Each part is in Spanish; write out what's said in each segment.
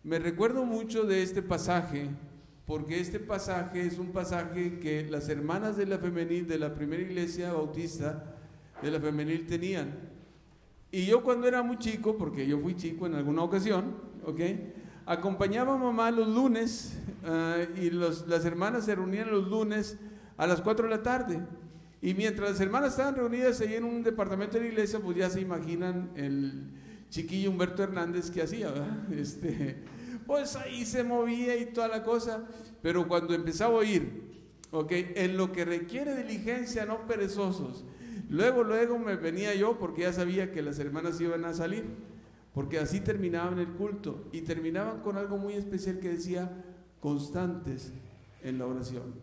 Me recuerdo mucho de este pasaje, porque este pasaje es un pasaje que las hermanas de la femenil, de la primera iglesia bautista de la femenil tenían. Y yo cuando era muy chico, porque yo fui chico en alguna ocasión, ¿ok?, acompañaba a mamá los lunes y las hermanas se reunían los lunes a las 4 de la tarde. Y mientras las hermanas estaban reunidas ahí en un departamento de la iglesia, pues ya se imaginan el chiquillo Humberto Hernández que hacía, ¿verdad? Pues ahí se movía y toda la cosa. Pero cuando empezaba a oír, ¿ok?, en lo que requiere diligencia, no perezosos, luego me venía yo, porque ya sabía que las hermanas iban a salir, porque así terminaban el culto, y terminaban con algo muy especial que decía: constantes en la oración.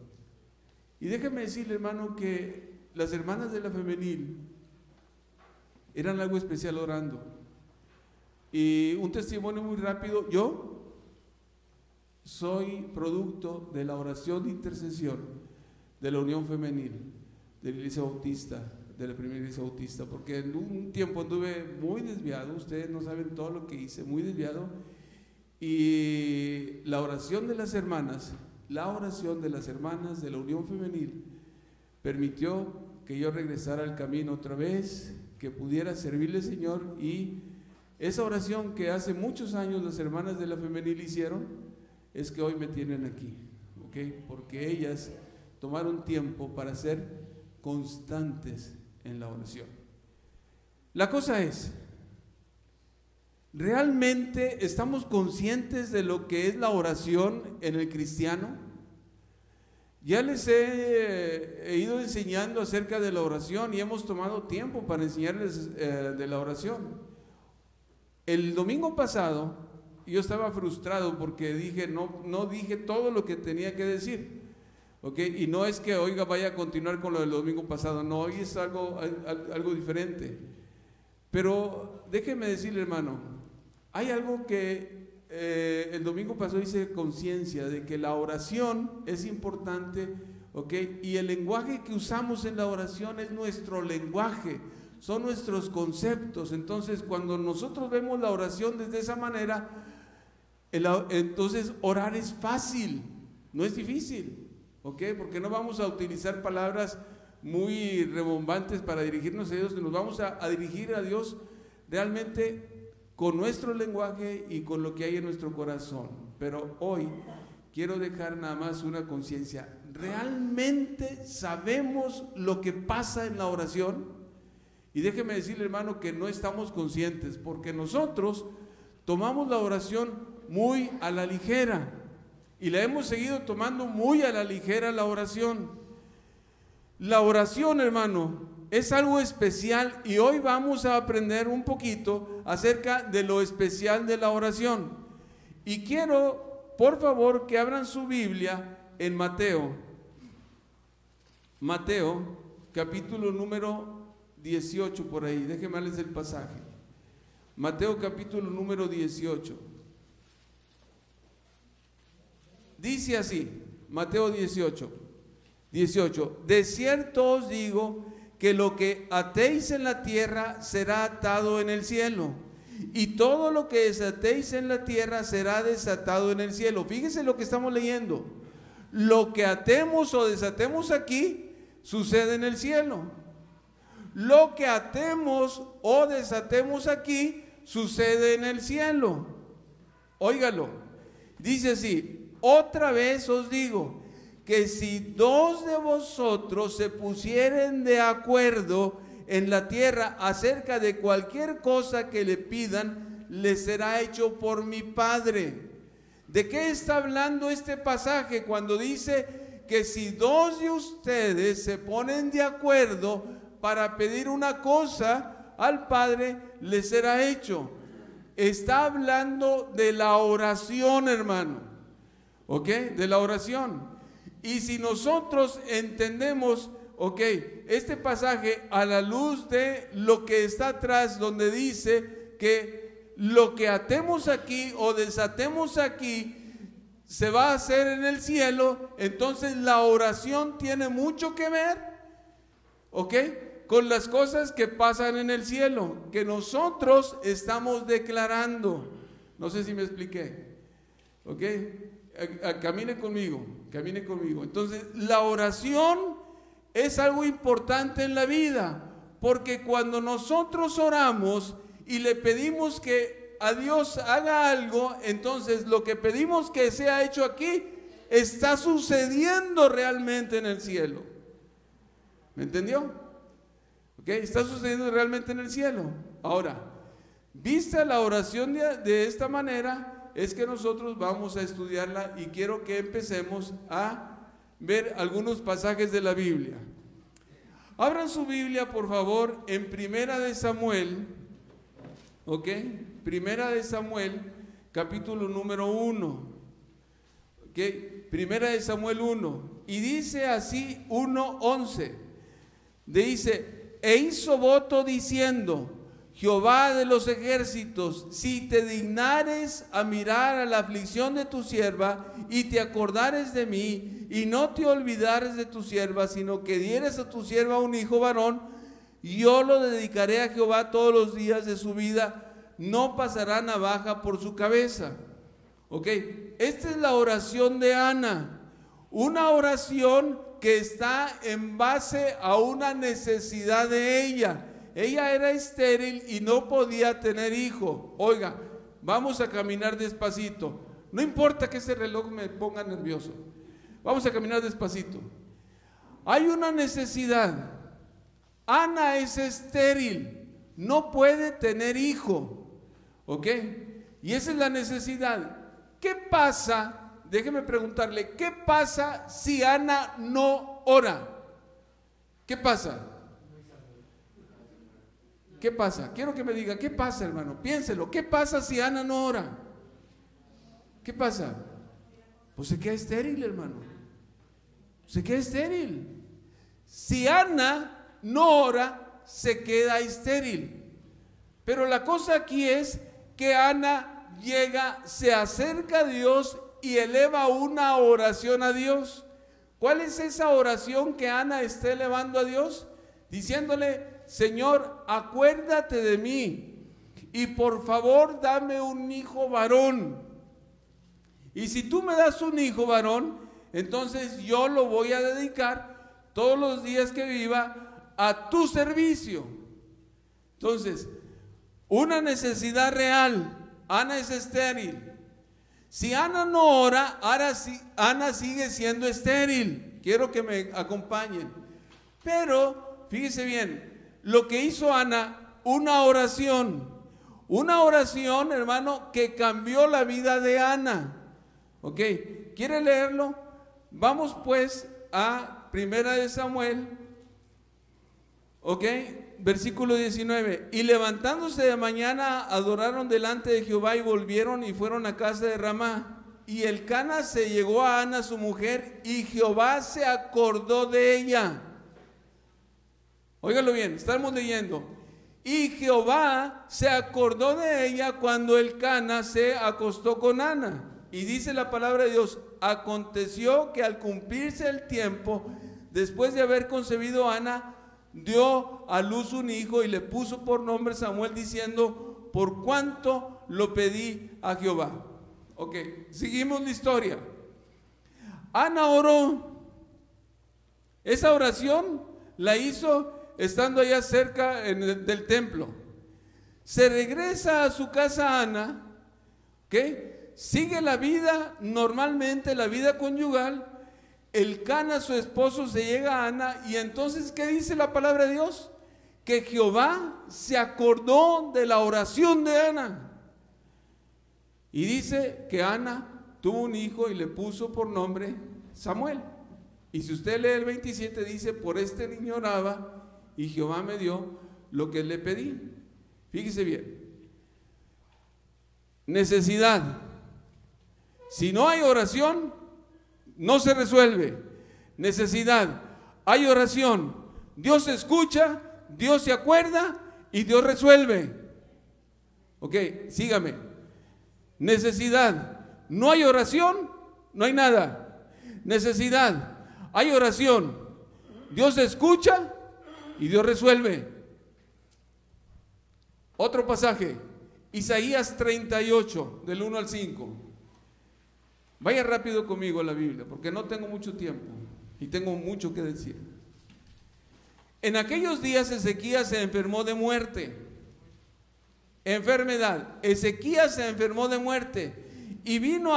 Y déjeme decirle, hermano, que las hermanas de la femenil eran algo especial orando. Y un testimonio muy rápido: yo soy producto de la oración de intercesión de la Unión Femenil de la Iglesia Bautista, de la primera Iglesia Bautista, porque en un tiempo anduve muy desviado, ustedes no saben todo lo que hice, muy desviado, y la oración de las hermanas de la Unión Femenil permitió que yo regresara al camino otra vez, que pudiera servirle al Señor. Y esa oración que hace muchos años las hermanas de la femenil hicieron, es que hoy me tienen aquí, ¿ok?, porque ellas tomaron tiempo para ser constantes en la oración. La cosa es, ¿realmente estamos conscientes de lo que es la oración en el cristiano? Ya les he ido enseñando acerca de la oración y hemos tomado tiempo para enseñarles de la oración. El domingo pasado yo estaba frustrado porque dije, no dije todo lo que tenía que decir, ¿ok? Y no es que, oiga, vaya a continuar con lo del domingo pasado, no, hoy es algo diferente. Pero déjeme decirle, hermano, hay algo que el domingo pasado hice conciencia de que la oración es importante, ¿ok? Y el lenguaje que usamos en la oración es nuestro lenguaje, son nuestros conceptos. Entonces, cuando nosotros vemos la oración desde esa manera, entonces orar es fácil, no es difícil, ¿ok? Porque no vamos a utilizar palabras muy rebombantes para dirigirnos a Dios, nos vamos a dirigir a Dios realmente con nuestro lenguaje y con lo que hay en nuestro corazón. Pero hoy quiero dejar nada más una conciencia: ¿realmente sabemos lo que pasa en la oración? Y déjeme decirle, hermano, que no estamos conscientes, porque nosotros tomamos la oración muy a la ligera y la hemos seguido tomando muy a la ligera la oración. La oración, hermano, es algo especial, y hoy vamos a aprender un poquito acerca de lo especial de la oración. Y quiero, por favor, que abran su Biblia en Mateo capítulo número 18, por ahí, déjenme darles el pasaje. Mateo capítulo número 18. Dice así, Mateo 18: de cierto os digo que lo que atéis en la tierra será atado en el cielo, y todo lo que desatéis en la tierra será desatado en el cielo. Fíjese lo que estamos leyendo: lo que atemos o desatemos aquí sucede en el cielo, lo que atemos o desatemos aquí sucede en el cielo. Óigalo, dice así: otra vez os digo que si dos de vosotros se pusieren de acuerdo en la tierra acerca de cualquier cosa que le pidan, les será hecho por mi Padre. ¿De qué está hablando este pasaje cuando dice que si dos de ustedes se ponen de acuerdo para pedir una cosa al Padre, les será hecho? Está hablando de la oración, hermano, ¿ok? De la oración. Y si nosotros entendemos, ok, este pasaje a la luz de lo que está atrás, donde dice que lo que atemos aquí o desatemos aquí se va a hacer en el cielo, entonces la oración tiene mucho que ver, ok, con las cosas que pasan en el cielo, que nosotros estamos declarando. No sé si me expliqué. ¿Ok? Camine conmigo, camine conmigo. Entonces, la oración es algo importante en la vida, porque cuando nosotros oramos y le pedimos que a Dios haga algo, entonces lo que pedimos que sea hecho aquí está sucediendo realmente en el cielo. ¿Me entendió? ¿Ok? Está sucediendo realmente en el cielo. Ahora, vista la oración de esta manera, es que nosotros vamos a estudiarla y quiero que empecemos a ver algunos pasajes de la Biblia. Abran su Biblia, por favor, en Primera de Samuel, ¿ok? Primera de Samuel, capítulo número 1, ¿ok? Primera de Samuel 1, y dice así 1:11, dice, e hizo voto diciendo, Jehová de los ejércitos, si te dignares a mirar a la aflicción de tu sierva y te acordares de mí y no te olvidares de tu sierva, sino que dieres a tu sierva un hijo varón, yo lo dedicaré a Jehová todos los días de su vida, no pasará navaja por su cabeza. Ok, esta es la oración de Ana, una oración que está en base a una necesidad de ella. Ella era estéril y no podía tener hijo. Oiga, vamos a caminar despacito. No importa que ese reloj me ponga nervioso. Vamos a caminar despacito. Hay una necesidad. Ana es estéril, no puede tener hijo. ¿Ok? Y esa es la necesidad. ¿Qué pasa? Déjeme preguntarle, ¿qué pasa si Ana no ora? ¿Qué pasa? ¿Qué pasa? Quiero que me diga, ¿qué pasa, hermano? Piénselo, ¿qué pasa si Ana no ora? ¿Qué pasa? Pues se queda estéril, hermano. Se queda estéril. Si Ana no ora, se queda estéril. Pero la cosa aquí es que Ana llega, se acerca a Dios y eleva una oración a Dios. ¿Cuál es esa oración que Ana está elevando a Dios? Diciéndole, Señor, acuérdate de mí y por favor dame un hijo varón. Y si tú me das un hijo varón, entonces yo lo voy a dedicar todos los días que viva a tu servicio. Entonces, una necesidad real. Ana es estéril. Si Ana no ora, ahora sí, Ana sigue siendo estéril. Quiero que me acompañen. Pero, fíjese bien, lo que hizo Ana, una oración, hermano, que cambió la vida de Ana. ¿Ok? ¿Quiere leerlo? Vamos pues a Primera de Samuel, ¿ok? Versículo 19. Y levantándose de mañana, adoraron delante de Jehová y volvieron y fueron a casa de Ramá. Y Elcana se llegó a Ana su mujer y Jehová se acordó de ella. Óigalo bien, estamos leyendo. Y Jehová se acordó de ella cuando Elcana se acostó con Ana. Y dice la palabra de Dios, aconteció que al cumplirse el tiempo, después de haber concebido Ana, dio a luz un hijo y le puso por nombre Samuel, diciendo, por cuanto lo pedí a Jehová. Ok, seguimos la historia. Ana oró. Esa oración la hizo estando allá cerca del templo. Se regresa a su casa Ana, ¿ok? Sigue la vida, normalmente la vida conyugal. Elcana, su esposo, se llega a Ana y entonces, ¿qué dice la palabra de Dios? Que Jehová se acordó de la oración de Ana. Y dice que Ana tuvo un hijo y le puso por nombre Samuel. Y si usted lee el 27, dice, por este niño oraba y Jehová me dio lo que le pedí. Fíjese bien. Necesidad. Si no hay oración, no se resuelve. Necesidad. Hay oración. Dios escucha, Dios se acuerda y Dios resuelve. Ok, sígame. Necesidad. No hay oración, no hay nada. Necesidad. Hay oración. Dios escucha y Dios resuelve. Otro pasaje. Isaías 38, del 1 al 5. Vaya rápido conmigo a la Biblia, porque no tengo mucho tiempo y tengo mucho que decir. En aquellos días Ezequías se enfermó de muerte. Enfermedad. Ezequías se enfermó de muerte. Y vino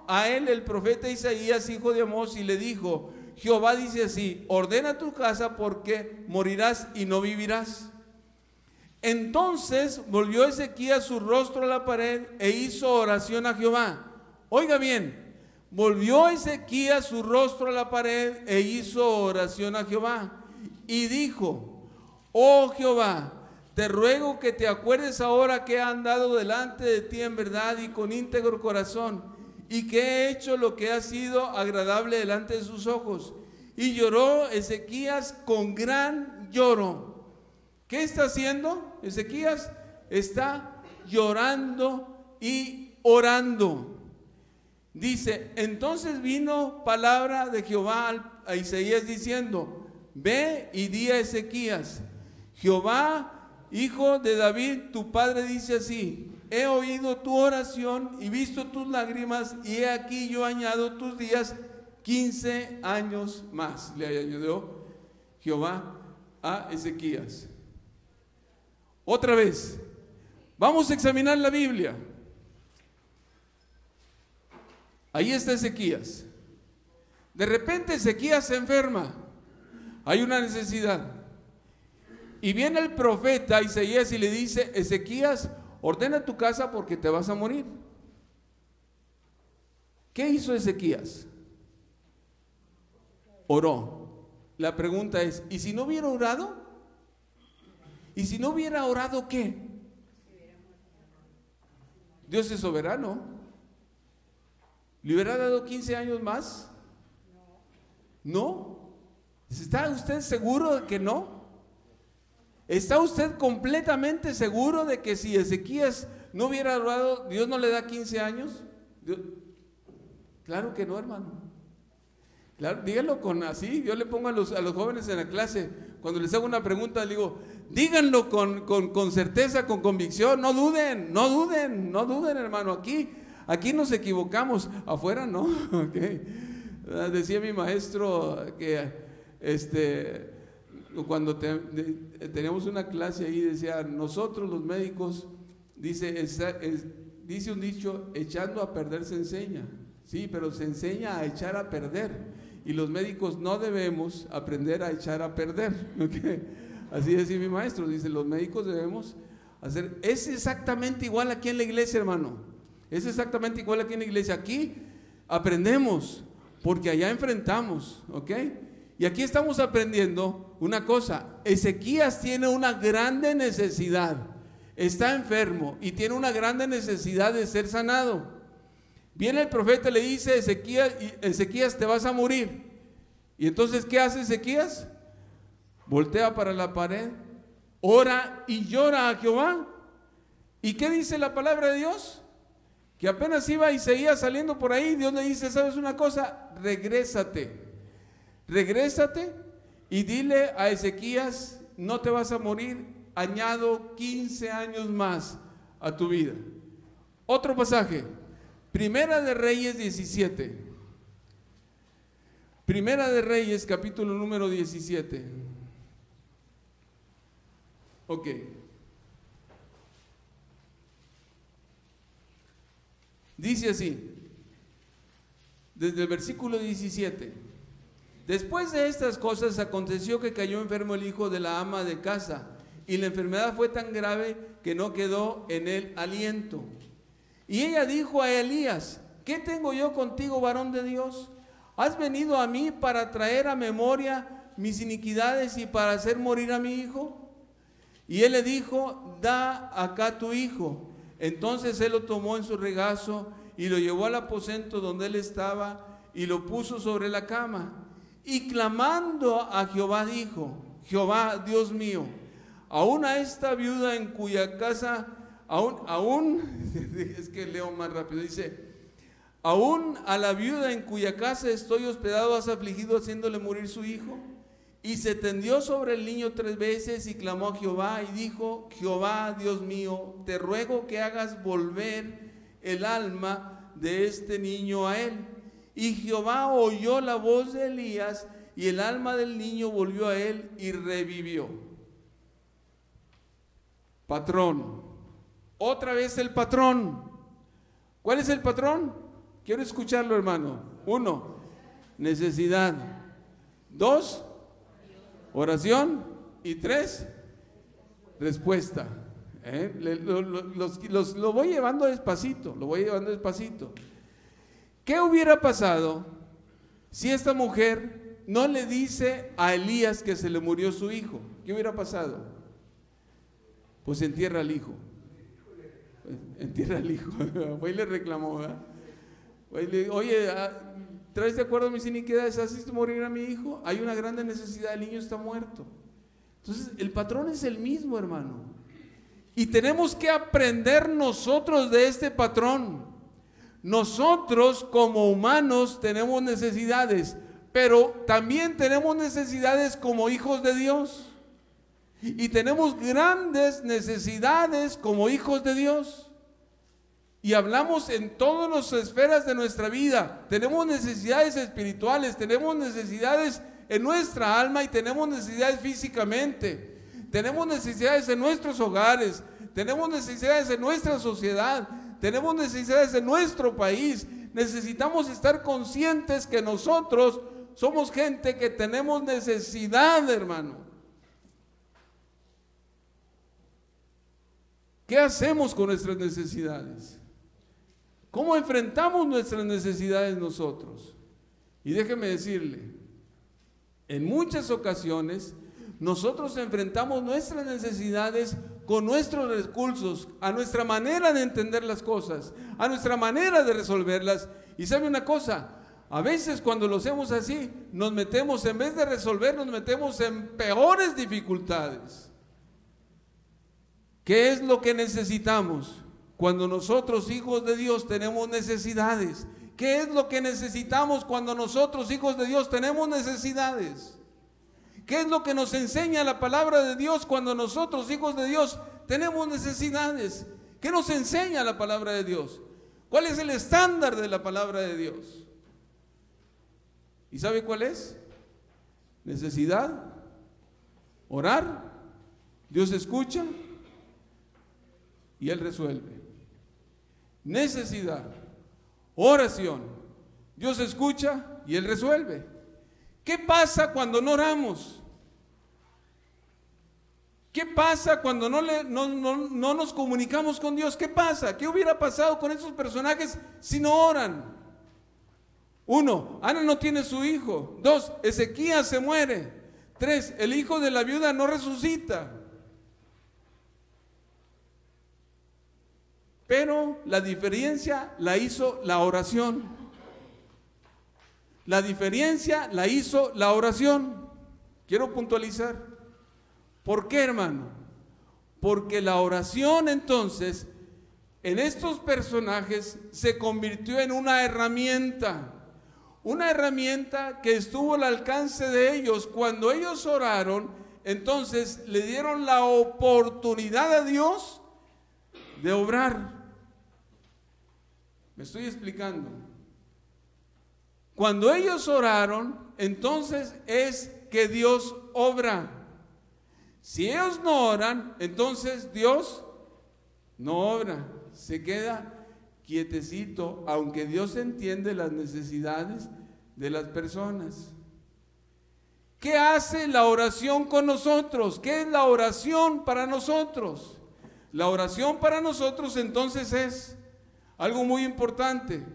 a él el profeta Isaías, hijo de Amós, y le dijo: Jehová dice así: ordena tu casa, porque morirás y no vivirás. Entonces volvió Ezequías su rostro a la pared e hizo oración a Jehová. Oiga bien, volvió Ezequías su rostro a la pared e hizo oración a Jehová. Y dijo: oh Jehová, te ruego que te acuerdes ahora que he andado delante de ti en verdad y con íntegro corazón, y que he hecho lo que ha sido agradable delante de sus ojos. Y lloró Ezequías con gran lloro. ¿Qué está haciendo? Ezequías está llorando y orando. Dice: entonces vino palabra de Jehová a Isaías diciendo: ve y di a Ezequías: Jehová, hijo de David, tu padre, dice así: he oído tu oración y visto tus lágrimas, y he aquí yo añado tus días 15 años más. Le añadió Jehová a Ezequías. Otra vez, vamos a examinar la Biblia. Ahí está Ezequías. De repente Ezequías se enferma. Hay una necesidad. Y viene el profeta Isaías y le dice: Ezequías, ordena tu casa porque te vas a morir. ¿Qué hizo Ezequías? Oró. La pregunta es: ¿y si no hubiera orado? ¿Y si no hubiera orado qué? Dios es soberano. ¿Le hubiera dado 15 años más? ¿No? ¿Está usted seguro de que no? ¿Está usted completamente seguro de que si Ezequías no hubiera orado, Dios no le da 15 años? Claro que no, hermano. Claro, díganlo con así. Yo le pongo a los jóvenes en la clase, cuando les hago una pregunta, les digo: díganlo con certeza, con convicción. No duden, hermano. Aquí nos equivocamos. Afuera no. Okay. Decía mi maestro que cuando teníamos una clase ahí, decía: nosotros los médicos, dice un dicho: echando a perder se enseña. Sí, pero se enseña a echar a perder, y los médicos no debemos aprender a echar a perder. ¿Okay? Así decía mi maestro, dice: los médicos debemos hacer. Es exactamente igual aquí en la iglesia, hermano. Es exactamente igual aquí en la iglesia. Aquí aprendemos porque allá enfrentamos. ¿Ok? Y aquí estamos aprendiendo una cosa. Ezequías tiene una grande necesidad. Está enfermo y tiene una grande necesidad de ser sanado. Viene el profeta y le dice: Ezequías, te vas a morir. Y entonces, ¿qué hace Ezequías? Voltea para la pared, ora y llora a Jehová. ¿Y qué dice la palabra de Dios? Que apenas iba Isaías saliendo por ahí, Dios le dice: ¿sabes una cosa? Regrésate y dile a Ezequías: no te vas a morir, añado 15 años más a tu vida. Otro pasaje, Primera de Reyes 17. Primera de Reyes, capítulo número 17. Ok. Dice así, desde el versículo 17: después de estas cosas aconteció que cayó enfermo el hijo de la ama de casa, y la enfermedad fue tan grave que no quedó en él aliento. Y ella dijo a Elías: ¿qué tengo yo contigo, varón de Dios? ¿Has venido a mí para traer a memoria mis iniquidades y para hacer morir a mi hijo? Y él le dijo: da acá tu hijo. Entonces él lo tomó en su regazo y lo llevó al aposento donde él estaba y lo puso sobre la cama. Y clamando a Jehová dijo: Jehová, Dios mío, aún a esta viuda en cuya casa, es que leo más rápido, dice: aún a la viuda en cuya casa estoy hospedado has afligido haciéndole morir su hijo. Y se tendió sobre el niño 3 veces y clamó a Jehová y dijo: Jehová, Dios mío, te ruego que hagas volver el alma de este niño a él. Y Jehová oyó la voz de Elías, y el alma del niño volvió a él y revivió. Patrón. Otra vez el patrón. ¿Cuál es el patrón? Quiero escucharlo, hermano. 1, necesidad. 2, oración. Y 3, respuesta. Lo voy llevando despacito, ¿Qué hubiera pasado si esta mujer no le dice a Elías que se le murió su hijo? ¿Qué hubiera pasado? Pues entierra al hijo. Fue y le reclamó, ¿verdad? Oye, ¿traes de acuerdo a mis iniquidades? ¿Haciste morir a mi hijo? Hay una grande necesidad, el niño está muerto. Entonces, el patrón es el mismo, hermano. Y tenemos que aprender nosotros de este patrón. Nosotros como humanos tenemos necesidades, pero también tenemos necesidades como hijos de Dios. Y tenemos grandes necesidades como hijos de Dios. Y hablamos en todas las esferas de nuestra vida. Tenemos necesidades espirituales, tenemos necesidades en nuestra alma y tenemos necesidades físicamente. Tenemos necesidades en nuestros hogares, tenemos necesidades en nuestra sociedad, tenemos necesidades en nuestro país. Necesitamos estar conscientes que nosotros somos gente que tenemos necesidad, hermano. ¿Qué hacemos con nuestras necesidades? ¿Cómo enfrentamos nuestras necesidades nosotros? Y déjeme decirle, en muchas ocasiones nosotros enfrentamos nuestras necesidades con nuestros recursos, a nuestra manera de entender las cosas, a nuestra manera de resolverlas. Y sabe una cosa, a veces cuando lo hacemos así, nos metemos, en vez de resolver, nos metemos en peores dificultades. ¿Qué es lo que necesitamos cuando nosotros, hijos de Dios, tenemos necesidades? ¿Qué es lo que necesitamos cuando nosotros, hijos de Dios, tenemos necesidades? ¿Qué es lo que nos enseña la palabra de Dios cuando nosotros, hijos de Dios, tenemos necesidades? ¿Qué nos enseña la palabra de Dios? ¿Cuál es el estándar de la palabra de Dios? ¿Y sabe cuál es? Necesidad, orar, Dios escucha y Él resuelve. Necesidad, oración, Dios escucha y Él resuelve. ¿Qué pasa cuando no oramos? ¿Qué pasa cuando no nos comunicamos con Dios? ¿Qué pasa? ¿Qué hubiera pasado con esos personajes si no oran? 1, Ana no tiene su hijo. 2, Ezequías se muere. 3, el hijo de la viuda no resucita. Pero la diferencia la hizo la oración. La diferencia la hizo la oración. Quiero puntualizar. ¿Por qué, hermano? Porque la oración entonces en estos personajes se convirtió en una herramienta que estuvo al alcance de ellos. Cuando ellos oraron, entonces le dieron la oportunidad a Dios de obrar. ¿Me estoy explicando? Cuando ellos oraron, entonces es que Dios obra. Si ellos no oran, entonces Dios no obra, se queda quietecito, aunque Dios entiende las necesidades de las personas. ¿Qué hace la oración con nosotros? ¿Qué es la oración para nosotros? La oración para nosotros entonces es algo muy importante.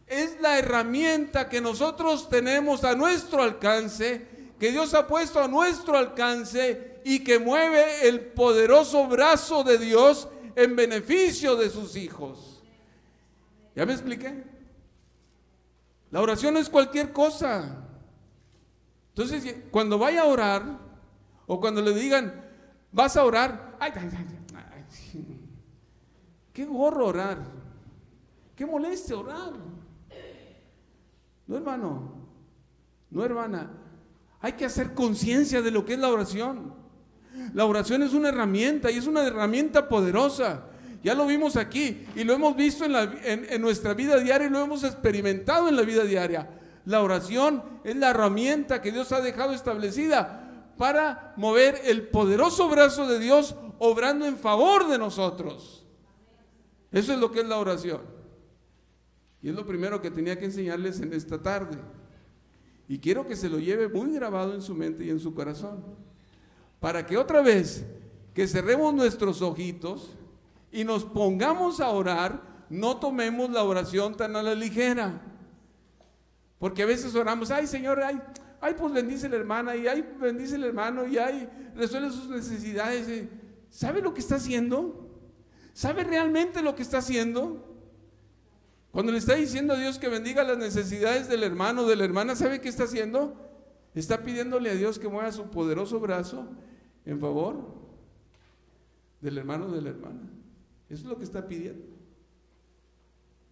Es la herramienta que nosotros tenemos a nuestro alcance, que Dios ha puesto a nuestro alcance y que mueve el poderoso brazo de Dios en beneficio de sus hijos. ¿Ya me expliqué? La oración no es cualquier cosa. Entonces, cuando vaya a orar, o cuando le digan, vas a orar, ay, qué gorro orar, qué molestia orar. No, hermano, no, hermana, hay que hacer conciencia de lo que es la oración. La oración es una herramienta y es una herramienta poderosa. Ya lo vimos aquí y lo hemos visto en nuestra vida diaria y lo hemos experimentado en la vida diaria. La oración es la herramienta que Dios ha dejado establecida para mover el poderoso brazo de Dios obrando en favor de nosotros. Eso es lo que es la oración. Y es lo primero que tenía que enseñarles en esta tarde. Y quiero que se lo lleve muy grabado en su mente y en su corazón. Para que otra vez que cerremos nuestros ojitos y nos pongamos a orar, no tomemos la oración tan a la ligera. Porque a veces oramos, ay Señor, ay pues bendice la hermana, y ay bendice el hermano, y ay resuelve sus necesidades. ¿Sabe lo que está haciendo? ¿Sabe realmente lo que está haciendo? Cuando le está diciendo a Dios que bendiga las necesidades del hermano o de la hermana, ¿sabe qué está haciendo? Está pidiéndole a Dios que mueva su poderoso brazo en favor del hermano o de la hermana. Eso es lo que está pidiendo.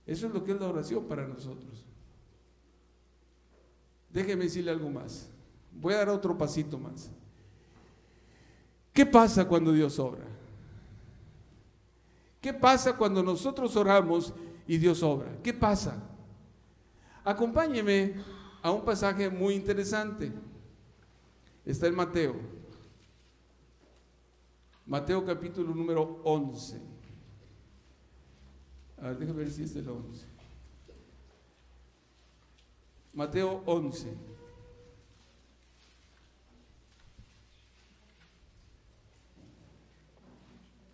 Eso es lo que es la oración para nosotros. Déjeme decirle algo más. Voy a dar otro pasito más. ¿Qué pasa cuando Dios obra? ¿Qué pasa cuando nosotros oramos y Dios obra? ¿Qué pasa? Acompáñeme a un pasaje muy interesante. Está en Mateo. Mateo capítulo número 11. A ver, déjame ver si es el 11. Mateo 11.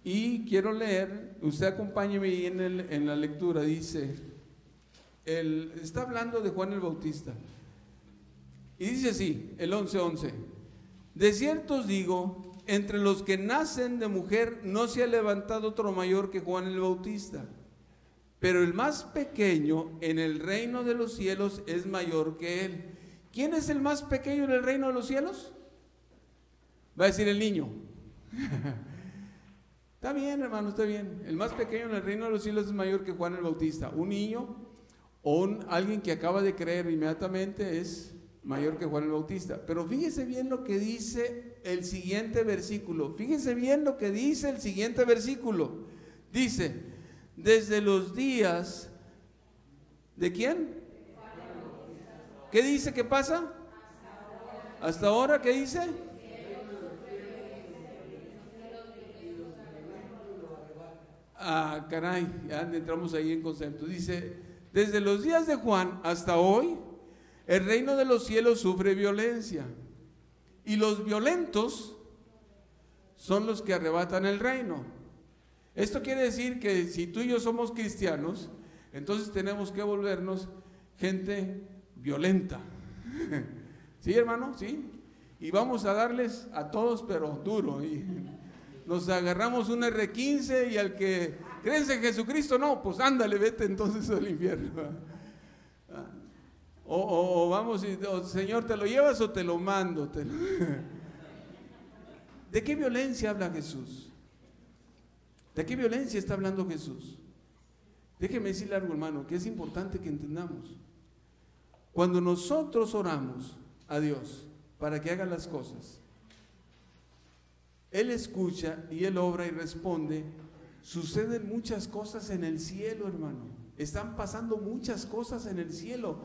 Y quiero leer, usted acompáñeme ahí en la lectura, dice, está hablando de Juan el Bautista. Y dice así, el 11:11. De cierto os digo, entre los que nacen de mujer no se ha levantado otro mayor que Juan el Bautista. Pero el más pequeño en el reino de los cielos es mayor que él. ¿Quién es el más pequeño en el reino de los cielos? Va a decir el niño. Está bien, hermano, está bien. El más pequeño en el reino de los cielos es mayor que Juan el Bautista. Un niño o alguien que acaba de creer inmediatamente es mayor que Juan el Bautista. Pero fíjese bien lo que dice el siguiente versículo. Fíjese bien lo que dice el siguiente versículo. Dice, desde los días ¿de quién? ¿Qué dice que pasa? Hasta ahora, ¿qué dice? Ah, caray, ya entramos ahí en concepto. Dice, desde los días de Juan hasta hoy, el reino de los cielos sufre violencia. Y los violentos son los que arrebatan el reino. Esto quiere decir que si tú y yo somos cristianos, entonces tenemos que volvernos gente violenta. ¿Sí, hermano? ¿Sí? Y vamos a darles a todos, pero duro. Y nos agarramos un R15 y al que crees en Jesucristo, no, pues ándale, vete entonces al infierno. O vamos, Señor, ¿te lo llevas o te lo mando? ¿De qué violencia habla Jesús? ¿De qué violencia está hablando Jesús? Déjeme decirle algo, hermano, que es importante que entendamos. Cuando nosotros oramos a Dios para que haga las cosas, Él escucha y Él obra y responde. Suceden muchas cosas en el cielo, hermano. Están pasando muchas cosas en el cielo.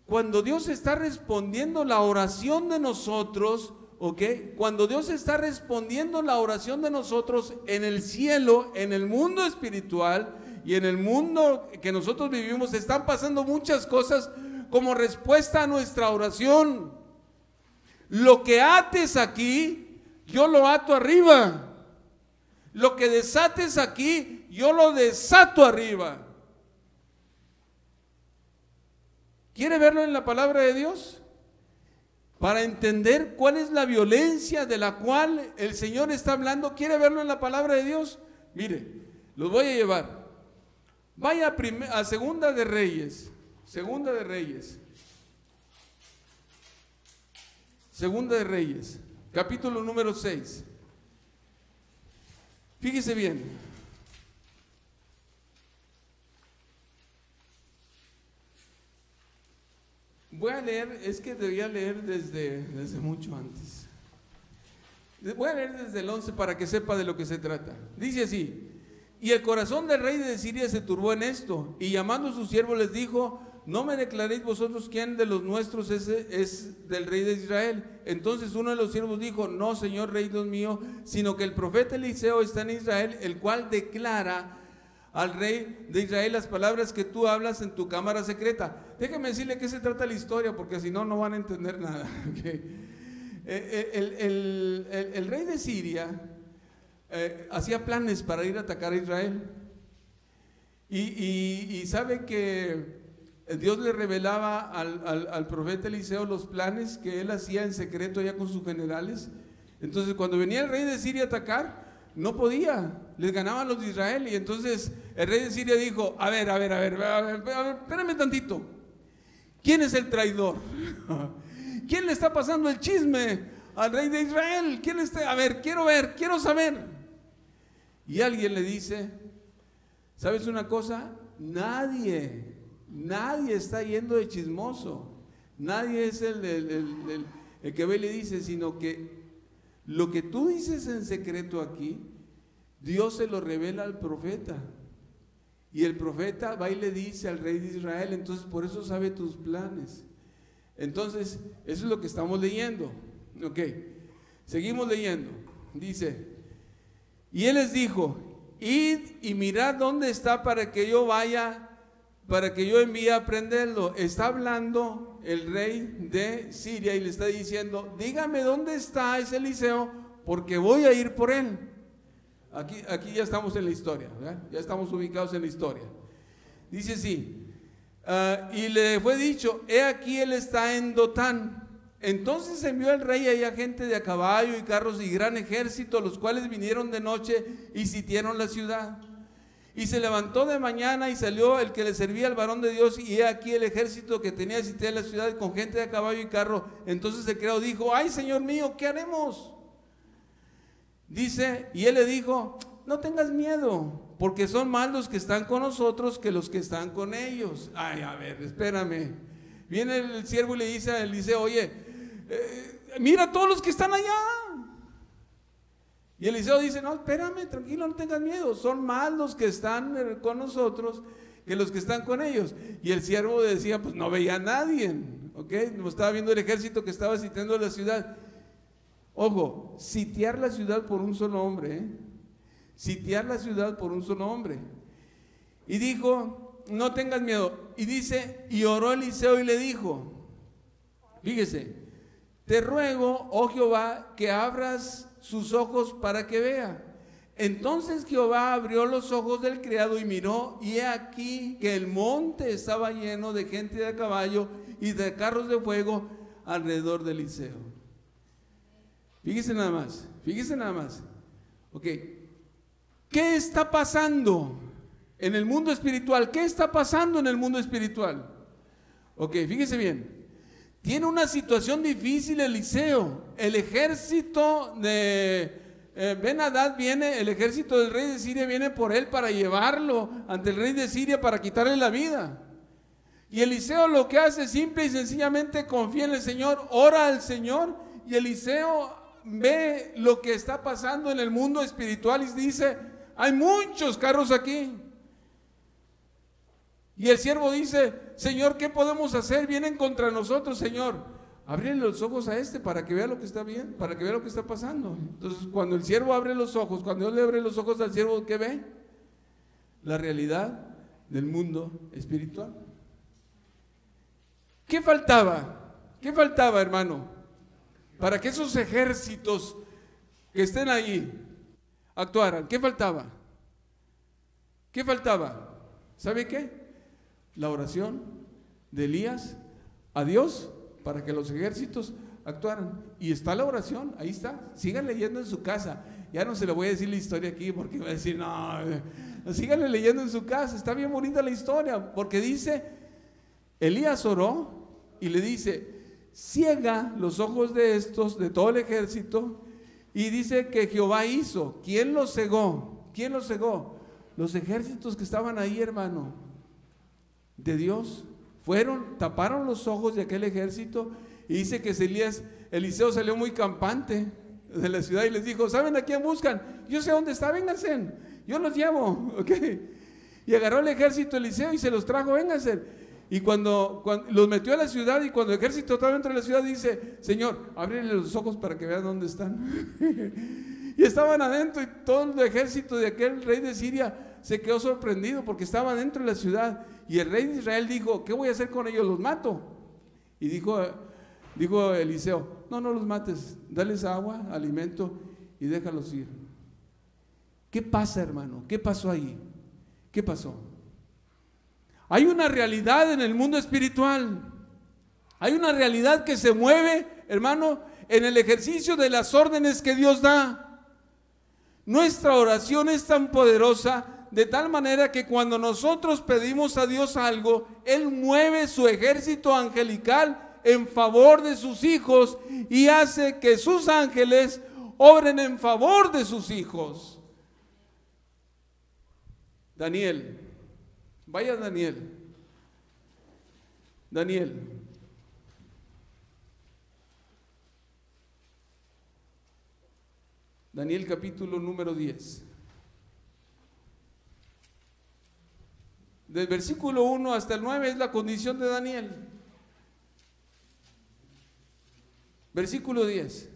Cuando Dios está respondiendo la oración de nosotros, ¿ok? Cuando Dios está respondiendo la oración de nosotros en el cielo, en el mundo espiritual y en el mundo que nosotros vivimos, están pasando muchas cosas como respuesta a nuestra oración. Lo que ates aquí, yo lo ato arriba. Lo que desates aquí, yo lo desato arriba. ¿Quiere verlo en la palabra de Dios? Para entender cuál es la violencia de la cual el Señor está hablando. ¿Quiere verlo en la palabra de Dios? Mire, los voy a llevar. Vaya a Segunda de Reyes. Segunda de Reyes. Segunda de Reyes, capítulo número 6. Fíjese bien. Voy a leer, es que debía leer desde mucho antes. Voy a leer desde el 11 para que sepa de lo que se trata. Dice así: Y el corazón del rey de Siria se turbó en esto, y llamando a sus siervos les dijo: no me declaréis vosotros quién de los nuestros es del rey de Israel. Entonces uno de los siervos dijo: no, señor rey Dios mío, sino que el profeta Eliseo está en Israel, el cual declara al rey de Israel las palabras que tú hablas en tu cámara secreta. Déjeme decirle qué se trata la historia, porque si no, no van a entender nada. Okay. El rey de Siria hacía planes para ir a atacar a Israel, y sabe que Dios le revelaba al profeta Eliseo los planes que él hacía en secreto ya con sus generales. Entonces cuando venía el rey de Siria a atacar, no podía, les ganaban los de Israel. Y entonces el rey de Siria dijo: a ver, espérame tantito, ¿quién es el traidor? ¿Quién le está pasando el chisme al rey de Israel? ¿Quién está? A ver, quiero saber. Y alguien le dice: ¿sabes una cosa? Nadie está yendo de chismoso. Nadie es el que ve y le dice, sino que lo que tú dices en secreto aquí, Dios se lo revela al profeta. Y el profeta va y le dice al rey de Israel, entonces por eso sabe tus planes. Entonces, eso es lo que estamos leyendo. Ok, seguimos leyendo. Dice: y él les dijo: id y mirad dónde está para que yo vaya, para que yo envíe a prenderlo. Está hablando el rey de Siria y le está diciendo: dígame dónde está ese Eliseo, porque voy a ir por él. Aquí ya estamos en la historia, ¿verdad? Ya estamos ubicados en la historia. Dice así: y le fue dicho: he aquí él está en Dotán. Entonces envió el rey allá gente de a caballo y carros y gran ejército, los cuales vinieron de noche y sitiaron la ciudad. Y se levantó de mañana y salió el que le servía al varón de Dios, y he aquí el ejército que tenía sitiada la ciudad con gente de a caballo y carro. Entonces el criado dijo: ay, señor mío, ¿qué haremos? Dice, y él le dijo: no tengas miedo, porque son más los que están con nosotros que los que están con ellos. Ay, a ver, espérame. Viene el siervo y le dice a Eliseo: oye, mira todos los que están allá. Y Eliseo dice: no, espérame, tranquilo, no tengas miedo, son más los que están con nosotros que los que están con ellos. Y el siervo decía: pues no veía a nadie, ¿ok? No estaba viendo el ejército que estaba sitiando la ciudad. Ojo, sitiar la ciudad por un solo hombre, sitiar la ciudad por un solo hombre. Y dijo: no tengas miedo. Y dice, y oró Eliseo y le dijo, fíjese: te ruego, oh Jehová, que abras sus ojos para que vea. Entonces Jehová abrió los ojos del criado y miró, y he aquí que el monte estaba lleno de gente de a caballo y de carros de fuego alrededor de Eliseo. Fíjese nada más. Ok, ¿qué está pasando en el mundo espiritual? ¿Qué está pasando en el mundo espiritual? Ok, fíjese bien. Tiene una situación difícil Eliseo. El ejército de Ben-Hadad viene, el ejército del rey de Siria viene por él para llevarlo ante el rey de Siria para quitarle la vida. Y Eliseo lo que hace simple y sencillamente confía en el Señor, ora al Señor, y Eliseo ve lo que está pasando en el mundo espiritual y dice: hay muchos carros aquí. Y el siervo dice: Señor, ¿qué podemos hacer? Vienen contra nosotros, Señor. Ábrele los ojos a este para que vea lo que está bien, para que vea lo que está pasando. Entonces, cuando el siervo abre los ojos, cuando Dios le abre los ojos al siervo, ¿qué ve? La realidad del mundo espiritual. ¿Qué faltaba? ¿Qué faltaba, hermano? Para que esos ejércitos que estén ahí actuaran. ¿Qué faltaba? ¿Qué faltaba? ¿Sabe qué? La oración de Elías a Dios para que los ejércitos actuaran. Y está la oración, ahí está. Sigan leyendo en su casa. Ya no se le voy a decir la historia aquí porque va a decir: no, síganle leyendo en su casa. Está bien bonita la historia, porque dice, Elías oró y le dice: ciega los ojos de estos, de todo el ejército. Y dice que Jehová hizo. ¿Quién los cegó? ¿Quién los cegó? Los ejércitos que estaban ahí, hermano, de Dios. Fueron, taparon los ojos de aquel ejército. Y dice que Eliseo salió muy campante de la ciudad y les dijo: ¿saben a quién buscan? Yo sé dónde está, vénganse. yo los llevo, ¿ok? Y agarró el ejército Eliseo y se los trajo, vénganse. Y cuando los metió a la ciudad, y cuando el ejército estaba dentro de la ciudad, dice, Señor, ábrele los ojos para que vean dónde están. Y estaban adentro, y todo el ejército de aquel rey de Siria se quedó sorprendido porque estaba dentro de la ciudad. Y el rey de Israel dijo, ¿qué voy a hacer con ellos? ¿Los mato? Y dijo Eliseo, no los mates, dales agua, alimento y déjalos ir. ¿Qué pasa, hermano? ¿Qué pasó ahí? ¿Qué pasó? Hay una realidad en el mundo espiritual. Hay una realidad que se mueve, hermano, en el ejercicio de las órdenes que Dios da. Nuestra oración es tan poderosa de tal manera que cuando nosotros pedimos a Dios algo, Él mueve su ejército angelical en favor de sus hijos y hace que sus ángeles obren en favor de sus hijos. Daniel, vaya Daniel. Daniel capítulo número 10. Del versículo 1 hasta el 9 es la condición de Daniel. Versículo 10.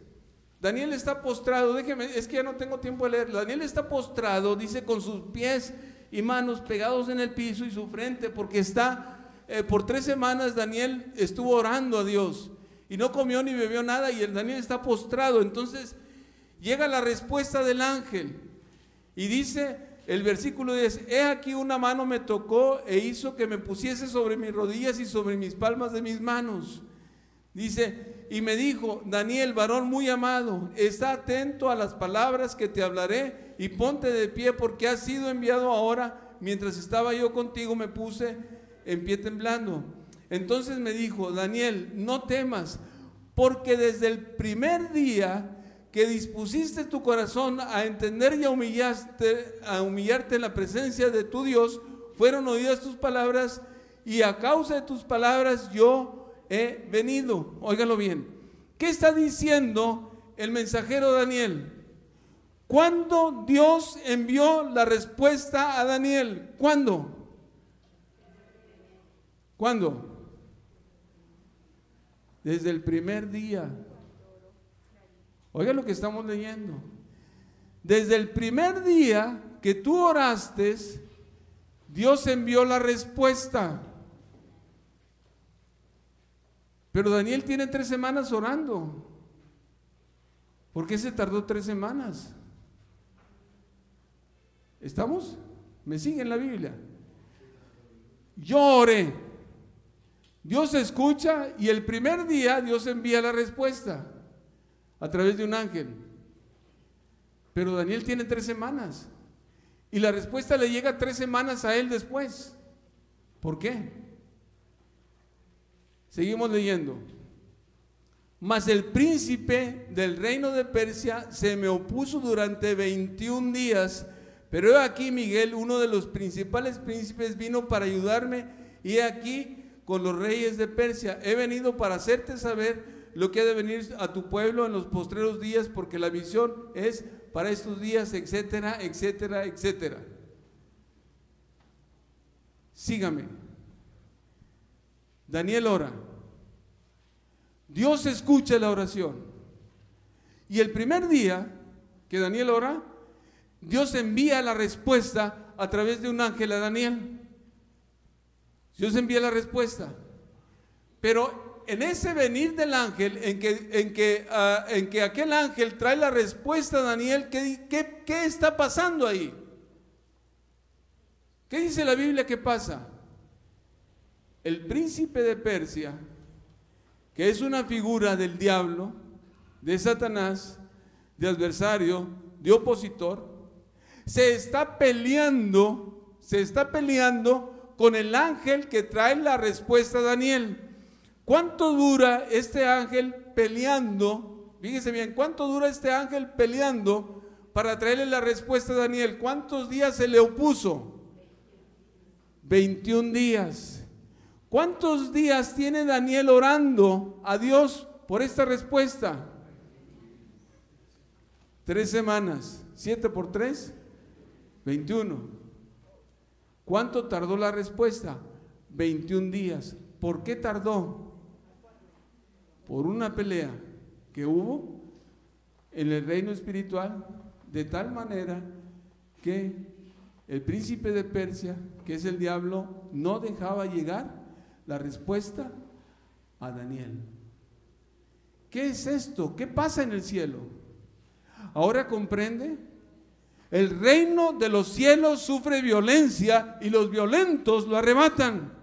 Daniel está postrado, es que ya no tengo tiempo de leerlo. Daniel está postrado, dice, con sus pies y manos pegados en el piso y su frente, porque por 3 semanas Daniel estuvo orando a Dios y no comió ni bebió nada, y el Daniel está postrado. Entonces llega la respuesta del ángel y dice el versículo 10, he aquí una mano me tocó e hizo que me pusiese sobre mis rodillas y sobre mis palmas de mis manos. Dice, y me dijo, Daniel, varón muy amado, está atento a las palabras que te hablaré y ponte de pie, porque has sido enviado ahora. Mientras estaba yo contigo me puse en pie temblando. Entonces me dijo, Daniel, no temas, porque desde el primer día que dispusiste tu corazón a entender y a humillarte en la presencia de tu Dios, fueron oídas tus palabras, y a causa de tus palabras yo he venido. Óigalo bien. ¿Qué está diciendo el mensajero Daniel? ¿Cuándo Dios envió la respuesta a Daniel? ¿Cuándo? Desde el primer día. Oiga lo que estamos leyendo. Desde el primer día que tú oraste, Dios envió la respuesta. Pero Daniel tiene 3 semanas orando. ¿Por qué se tardó 3 semanas? ¿Estamos? ¿Me siguen la Biblia? Yo oré. Dios escucha, y el primer día Dios envía la respuesta a través de un ángel. Pero Daniel tiene 3 semanas y la respuesta le llega 3 semanas a él después. ¿Por qué? Seguimos leyendo. Mas el príncipe del reino de Persia se me opuso durante 21 días, pero he aquí Miguel, uno de los principales príncipes, vino para ayudarme, y he aquí con los reyes de Persia. He venido para hacerte saber lo que ha de venir a tu pueblo en los postreros días, porque la visión es para estos días, etcétera, etcétera, etcétera. Sígame. Daniel ora. Dios escucha la oración. Y el primer día que Daniel ora, Dios envía la respuesta a través de un ángel a Daniel. Dios envía la respuesta. Pero en ese venir del ángel, en que aquel ángel trae la respuesta a Daniel, ¿qué está pasando ahí? ¿Qué dice la Biblia que pasa? El príncipe de Persia, que es una figura del diablo, de Satanás, de adversario, de opositor, se está peleando con el ángel que trae la respuesta a Daniel. ¿Cuánto dura este ángel peleando? Fíjese bien, ¿cuánto dura este ángel peleando para traerle la respuesta a Daniel? ¿Cuántos días se le opuso? 21 días. ¿Cuántos días tiene Daniel orando a Dios por esta respuesta? 3 semanas. 7 por 3, 21. ¿Cuánto tardó la respuesta? 21 días. ¿Por qué tardó? Por una pelea que hubo en el reino espiritual, de tal manera que el príncipe de Persia, que es el diablo, no dejaba llegar la respuesta a Daniel. ¿Qué es esto? ¿Qué pasa en el cielo? ¿Ahora comprende? El reino de los cielos sufre violencia y los violentos lo arrebatan.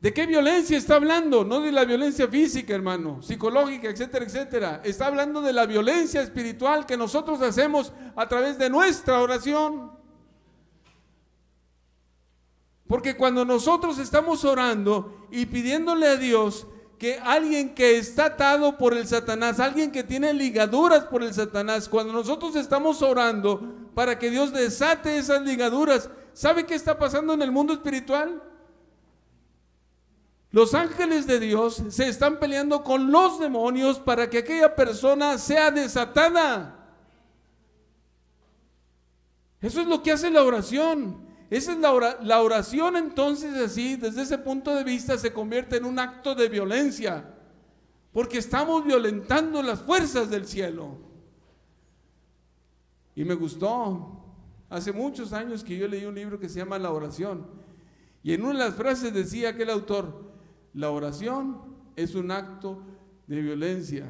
¿De qué violencia está hablando? No de la violencia física, hermano, psicológica, etcétera, etcétera. Está hablando de la violencia espiritual que nosotros hacemos a través de nuestra oración. Porque cuando nosotros estamos orando y pidiéndole a Dios que alguien que está atado por el Satanás, alguien que tiene ligaduras por el Satanás, cuando nosotros estamos orando para que Dios desate esas ligaduras, ¿sabe qué está pasando en el mundo espiritual? Los ángeles de Dios se están peleando con los demonios para que aquella persona sea desatada. Eso es lo que hace la oración. Esa es la oración. Entonces, así, desde ese punto de vista, se convierte en un acto de violencia, porque estamos violentando las fuerzas del cielo. Y me gustó, hace muchos años que yo leí un libro que se llama La oración, y en una de las frases decía aquel autor: la oración es un acto de violencia,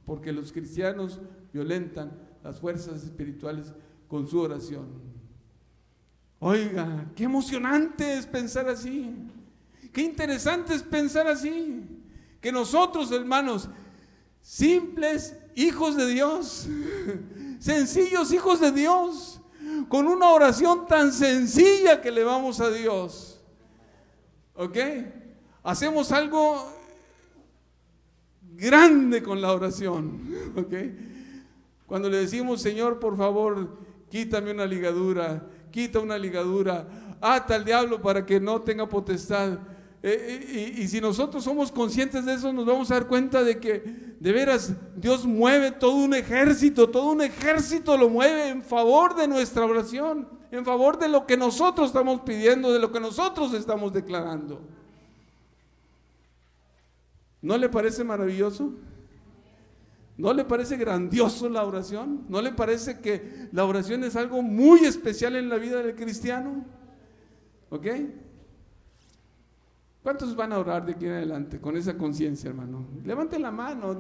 porque los cristianos violentan las fuerzas espirituales con su oración. Oiga, qué emocionante es pensar así, qué interesante es pensar así, que nosotros, hermanos, simples hijos de Dios, sencillos hijos de Dios, con una oración tan sencilla que le vamos a Dios, ¿ok? Hacemos algo grande con la oración, ¿ok? Cuando le decimos: Señor, por favor, quítame una ligadura, quita una ligadura, ata al diablo para que no tenga potestad. Y si nosotros somos conscientes de eso, nos vamos a dar cuenta de que de veras Dios mueve todo un ejército lo mueve en favor de nuestra oración, en favor de lo que nosotros estamos pidiendo, de lo que nosotros estamos declarando. ¿No le parece maravilloso? ¿No le parece grandioso la oración? ¿No le parece que la oración es algo muy especial en la vida del cristiano? ¿Ok? ¿Cuántos van a orar de aquí en adelante con esa conciencia, hermano? Levante la mano.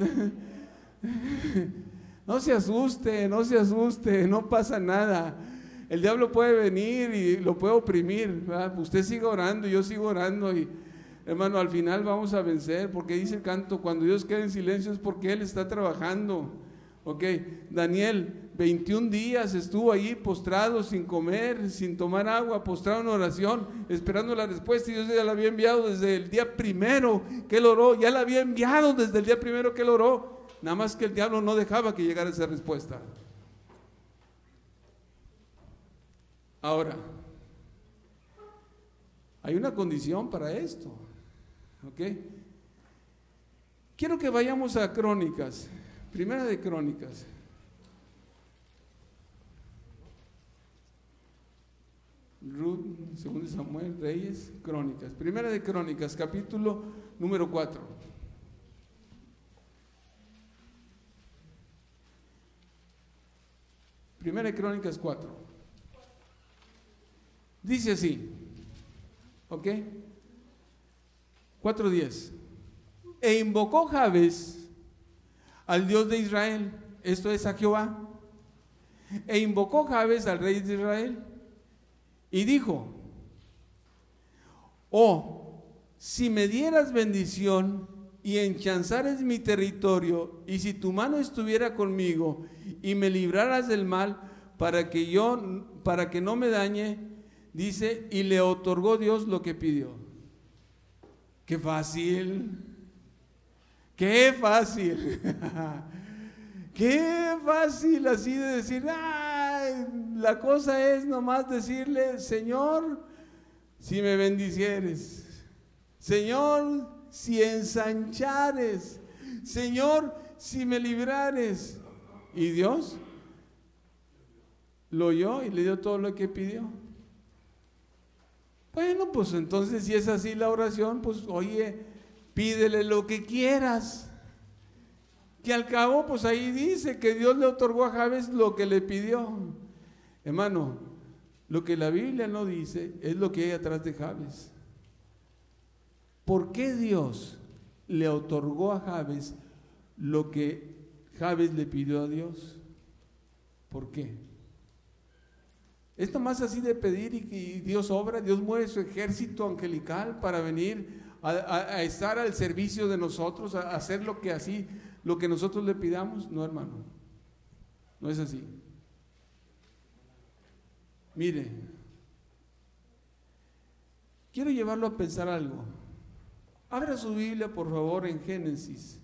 No se asuste, no pasa nada. El diablo puede venir y lo puede oprimir, ¿verdad? Usted siga orando, yo sigo orando y, hermano, al final vamos a vencer, porque dice el canto: cuando Dios queda en silencio es porque Él está trabajando. Ok, Daniel 21 días estuvo ahí postrado, sin comer, sin tomar agua, postrado en oración, esperando la respuesta, y Dios ya la había enviado desde el día primero que Él oró, ya la había enviado desde el día primero que Él oró, nada más que el diablo no dejaba que llegara esa respuesta. Ahora, hay una condición para esto. ¿Ok? Quiero que vayamos a Crónicas, Primera de Crónicas. Ruth, Segundo Samuel, Reyes, Crónicas. Primera de Crónicas, capítulo número 4. Primera de Crónicas 4. Dice así, ¿ok? 4:10. E invocó Jabes al Dios de Israel, esto es a Jehová. E invocó Jabes al rey de Israel y dijo: oh, si me dieras bendición y enchanzares mi territorio, y si tu mano estuviera conmigo y me libraras del mal, para que no me dañe, dice, y le otorgó Dios lo que pidió. ¡Qué fácil! ¡Qué fácil! ¡Qué fácil así de decir! ¡Ay! La cosa es nomás decirle: Señor, si me bendicieres, Señor, si ensanchares, Señor, si me librares. ¿Y Dios? lo oyó y le dio todo lo que pidió. Bueno, pues entonces si es así la oración, pues oye, pídele lo que quieras. Que al cabo, pues ahí dice que Dios le otorgó a Jabes lo que le pidió. Hermano, lo que la Biblia no dice es lo que hay atrás de Jabes. ¿Por qué Dios le otorgó a Jabes lo que Jabes le pidió a Dios? ¿Por qué? Es nomás así de pedir y Dios obra, Dios mueve su ejército angelical para venir a estar al servicio de nosotros, a hacer lo que nosotros le pidamos. No, hermano, no es así. Mire, quiero llevarlo a pensar algo. Abra su Biblia, por favor, en Génesis,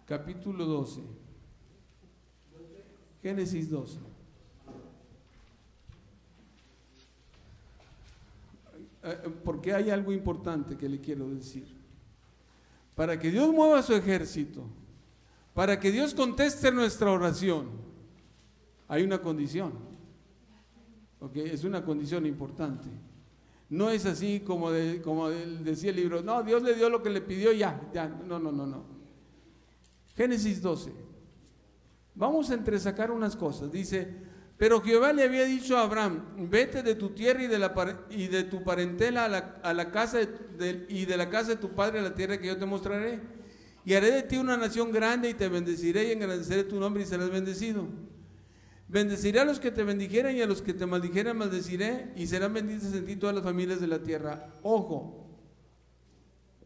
capítulo 12. Génesis 12. Porque hay algo importante que le quiero decir. Para que Dios mueva su ejército, para que Dios conteste nuestra oración, hay una condición. ¿Okay? Es una condición importante. No es así como decía el libro, no, Dios le dio lo que le pidió, ya, no. Génesis 12. Vamos a entresacar unas cosas. Dice, pero Jehová le había dicho a Abraham, vete de tu tierra y de tu parentela a la casa de la casa de tu padre, a la tierra que yo te mostraré, y haré de ti una nación grande y te bendeciré y engrandeceré tu nombre y serás bendecido. Bendeciré a los que te bendijeren y a los que te maldijeren maldeciré, y serán benditas en ti todas las familias de la tierra. Ojo,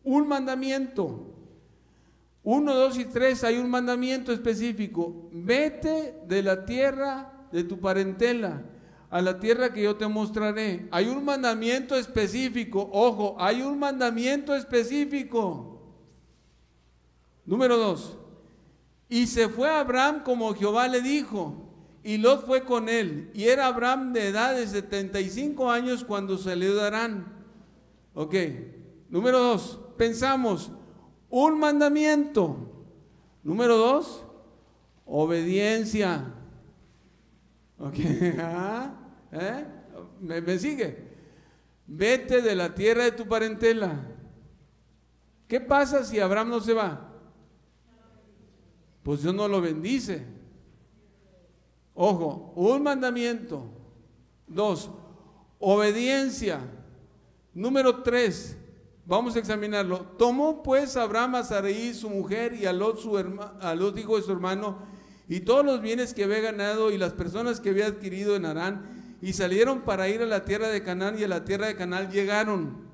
un mandamiento. 1, 2 y 3 hay un mandamiento específico. Vete de la tierra de tu parentela a la tierra que yo te mostraré. Hay un mandamiento específico. Ojo, hay un mandamiento específico. Número 2. Y se fue Abraham como Jehová le dijo, y Lot fue con él, y era Abraham de edad de 75 años cuando salió de Harán. Ok, número 2, pensamos, un mandamiento. Número 2, obediencia. Ok, ¿Me sigue? Vete de la tierra de tu parentela. ¿Qué pasa si Abraham no se va? Pues Dios no lo bendice. Ojo, un mandamiento. 2, obediencia. Número 3, vamos a examinarlo. Tomó pues Abraham a Sarai su mujer y a Lot hijo de su hermano y todos los bienes que había ganado y las personas que había adquirido en Harán, y salieron para ir a la tierra de Canaán, y a la tierra de Canaán llegaron.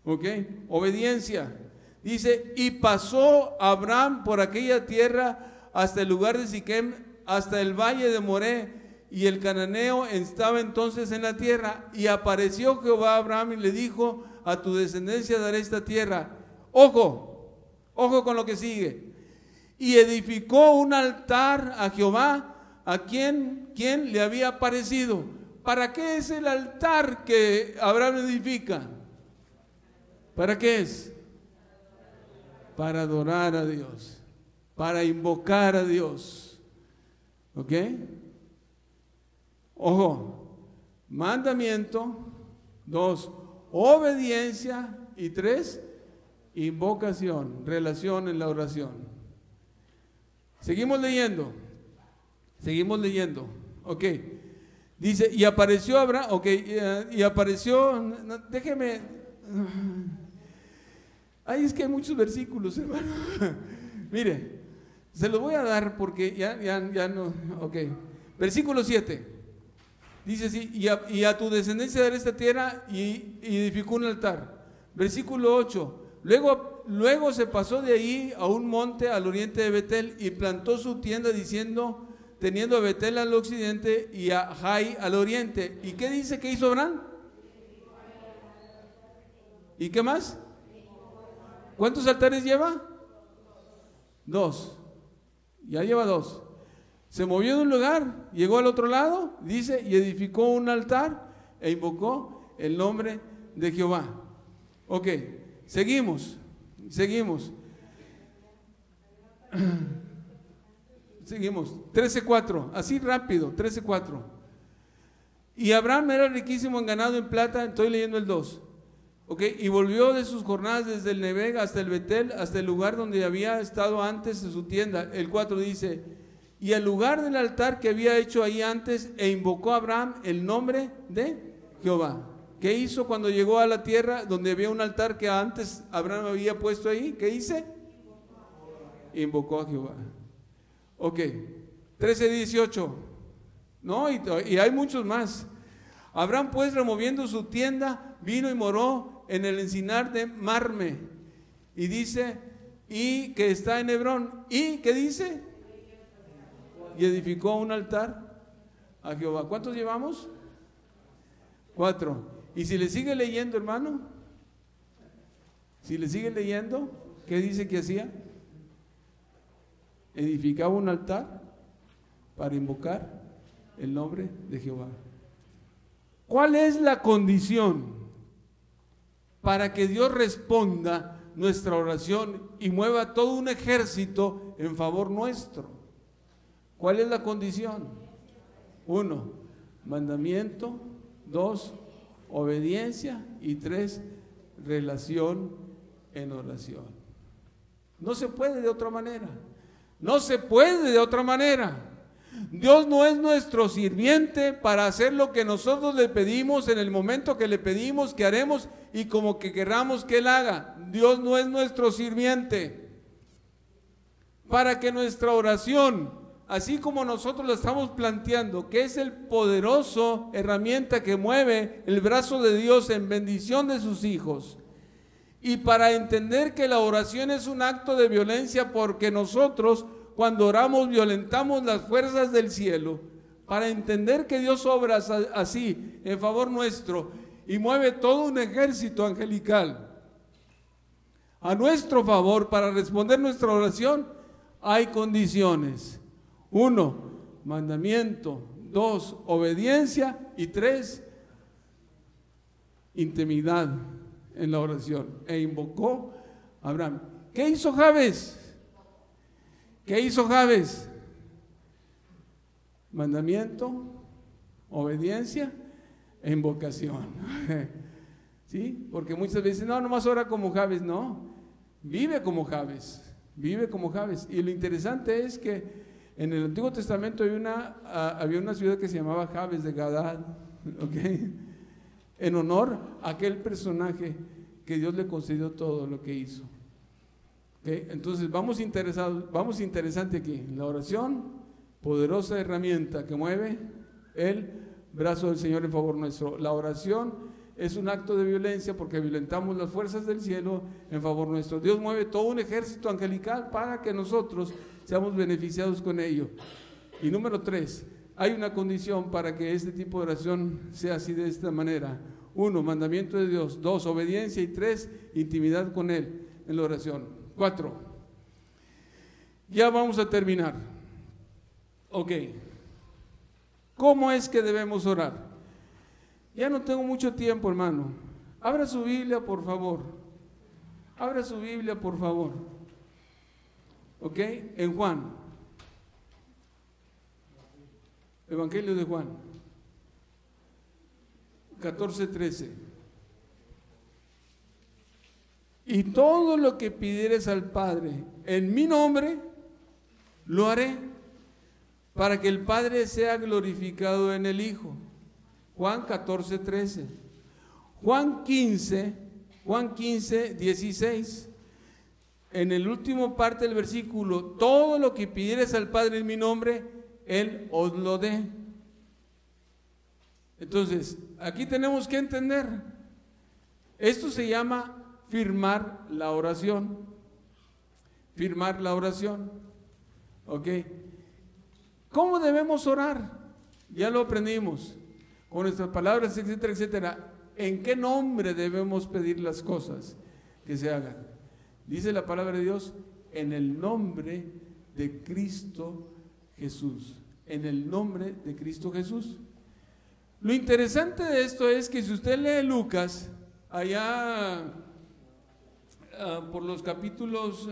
Ok, obediencia. Dice, y pasó Abraham por aquella tierra hasta el lugar de Siquem, hasta el valle de Moré, y el cananeo estaba entonces en la tierra, y apareció Jehová a Abraham y le dijo, a tu descendencia daré esta tierra. Ojo con lo que sigue. Y edificó un altar a Jehová, a quien le había aparecido. ¿Para qué es el altar que Abraham edifica? ¿Para qué es? Para adorar a Dios, para invocar a Dios. ¿Ok? Ojo, mandamiento. 2, obediencia. Y 3, invocación, relación en la oración. Seguimos leyendo. Ok. Dice, y apareció Abraham. Ok, y apareció. Déjeme. Ay, es que hay muchos versículos, hermano. Mire, se los voy a dar porque ya no. Ok. Versículo 7. Dice así, y a tu descendencia daré esta tierra, y edificó un altar. Versículo 8. Luego se pasó de ahí a un monte al oriente de Betel y plantó su tienda diciendo, teniendo a Betel al occidente y a Jai al oriente. ¿Y qué dice que hizo Abraham? ¿Y qué más? ¿Cuántos altares lleva? 2. Ya lleva 2. Se movió de un lugar, llegó al otro lado, dice, y edificó un altar e invocó el nombre de Jehová. Ok, seguimos. Seguimos. 13:4, así rápido, 13:4. Y Abraham era riquísimo en ganado, en plata. Estoy leyendo el 2. Okay. Y volvió de sus jornadas desde el Neveg hasta el Betel, hasta el lugar donde había estado antes en su tienda. El 4 dice, y al lugar del altar que había hecho ahí antes, e invocó a Abraham el nombre de Jehová. ¿Qué hizo cuando llegó a la tierra donde había un altar que antes Abraham había puesto ahí? ¿Qué hice? Invocó a Jehová. Ok, 13:18. No, y hay muchos más. Abraham pues, removiendo su tienda, vino y moró en el encinar de Marme. Y dice, y que está en Hebrón. ¿Y qué dice? Y edificó un altar a Jehová. ¿Cuántos llevamos? 4. Y si le sigue leyendo, hermano, si le sigue leyendo, ¿qué dice que hacía? Edificaba un altar para invocar el nombre de Jehová. ¿Cuál es la condición para que Dios responda nuestra oración y mueva todo un ejército en favor nuestro? ¿Cuál es la condición? 1, mandamiento. 2, obediencia. Y 3, relación en oración. No se puede de otra manera. No se puede de otra manera. Dios no es nuestro sirviente para hacer lo que nosotros le pedimos en el momento que le pedimos que haremos y como que querramos que Él haga. Dios no es nuestro sirviente. Para que nuestra oración, así como nosotros la estamos planteando, que es el poderoso herramienta que mueve el brazo de Dios en bendición de sus hijos, y para entender que la oración es un acto de violencia porque nosotros cuando oramos violentamos las fuerzas del cielo, para entender que Dios obra así en favor nuestro y mueve todo un ejército angelical a nuestro favor para responder nuestra oración, hay condiciones. 1, mandamiento. 2, obediencia. Y 3, intimidad en la oración. E invocó a Abraham. ¿Qué hizo Jabes? ¿Qué hizo Jabes? Mandamiento, obediencia e invocación. ¿Sí? Porque muchas veces, no, nomás ora como Jabes. No, vive como Jabes. Vive como Jabes. Y lo interesante es que en el Antiguo Testamento había una ciudad que se llamaba Jabes de Gadad, ¿okay? En honor a aquel personaje que Dios le concedió todo lo que hizo. ¿Okay? Entonces vamos interesante aquí. La oración, poderosa herramienta que mueve el brazo del Señor en favor nuestro. La oración es un acto de violencia porque violentamos las fuerzas del cielo en favor nuestro. Dios mueve todo un ejército angelical para que nosotros seamos beneficiados con ello. Y número 3, hay una condición para que este tipo de oración sea así de esta manera. 1, mandamiento de Dios. 2, obediencia. Y 3, intimidad con Él en la oración. 4, ya vamos a terminar. Ok, ¿cómo es que debemos orar? Ya no tengo mucho tiempo, hermano. Abra su Biblia, por favor. Abra su Biblia, por favor. ¿Ok? En Juan. Evangelio de Juan. 14:13. Y todo lo que pidieres al Padre en mi nombre, lo haré, para que el Padre sea glorificado en el Hijo. Juan 14:13. Juan 15:16. En el último parte del versículo, todo lo que pidieres al Padre en mi nombre, Él os lo dé. Entonces, aquí tenemos que entender, esto se llama firmar la oración. Firmar la oración. ¿Ok? ¿Cómo debemos orar? Ya lo aprendimos. Con nuestras palabras, etcétera, etcétera. ¿En qué nombre debemos pedir las cosas que se hagan? Dice la palabra de Dios, en el nombre de Cristo Jesús. En el nombre de Cristo Jesús. Lo interesante de esto es que si usted lee Lucas, allá por los capítulos,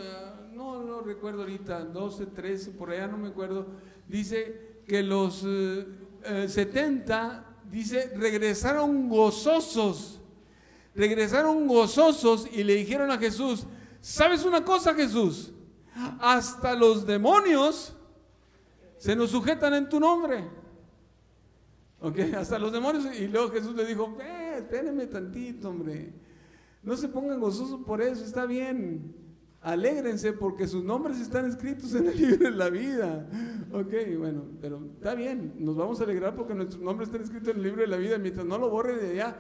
no recuerdo ahorita, 12, 13, por allá no me acuerdo, dice que los 70 dice, regresaron gozosos y le dijeron a Jesús, ¿sabes una cosa, Jesús? Hasta los demonios se nos sujetan en tu nombre. Ok, hasta los demonios. Y luego Jesús le dijo, espérenme tantito, hombre. No se pongan gozosos por eso, está bien. Alégrense porque sus nombres están escritos en el libro de la vida. Ok, bueno, pero está bien. Nos vamos a alegrar porque nuestros nombres están escritos en el libro de la vida. Mientras no lo borre de allá,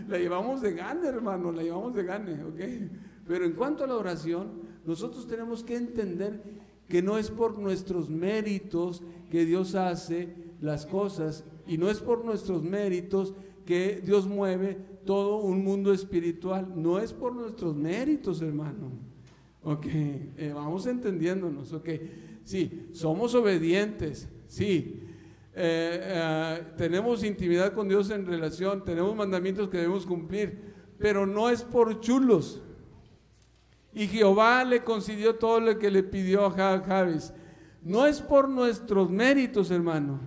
la llevamos de gane, hermano, la llevamos de gane. Ok, pero en cuanto a la oración, nosotros tenemos que entender que no es por nuestros méritos que Dios hace las cosas, y no es por nuestros méritos que Dios mueve todo un mundo espiritual. No es por nuestros méritos, hermano. Ok, vamos entendiéndonos. Ok, sí, somos obedientes, sí, tenemos intimidad con Dios en relación, tenemos mandamientos que debemos cumplir, pero no es por chulos. Y Jehová le concedió todo lo que le pidió a Jabes. No es por nuestros méritos, hermano.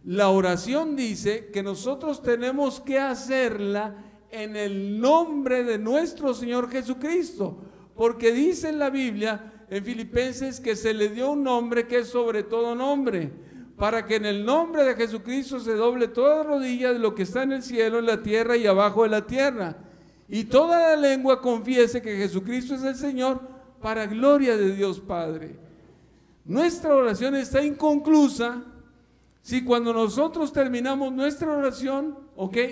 La oración dice que nosotros tenemos que hacerla en el nombre de nuestro Señor Jesucristo, porque dice en la Biblia, en Filipenses, que se le dio un nombre que es sobre todo nombre, para que en el nombre de Jesucristo se doble toda rodilla de lo que está en el cielo, en la tierra y abajo de la tierra, y toda la lengua confiese que Jesucristo es el Señor, para gloria de Dios Padre. Nuestra oración está inconclusa si cuando nosotros terminamos nuestra oración,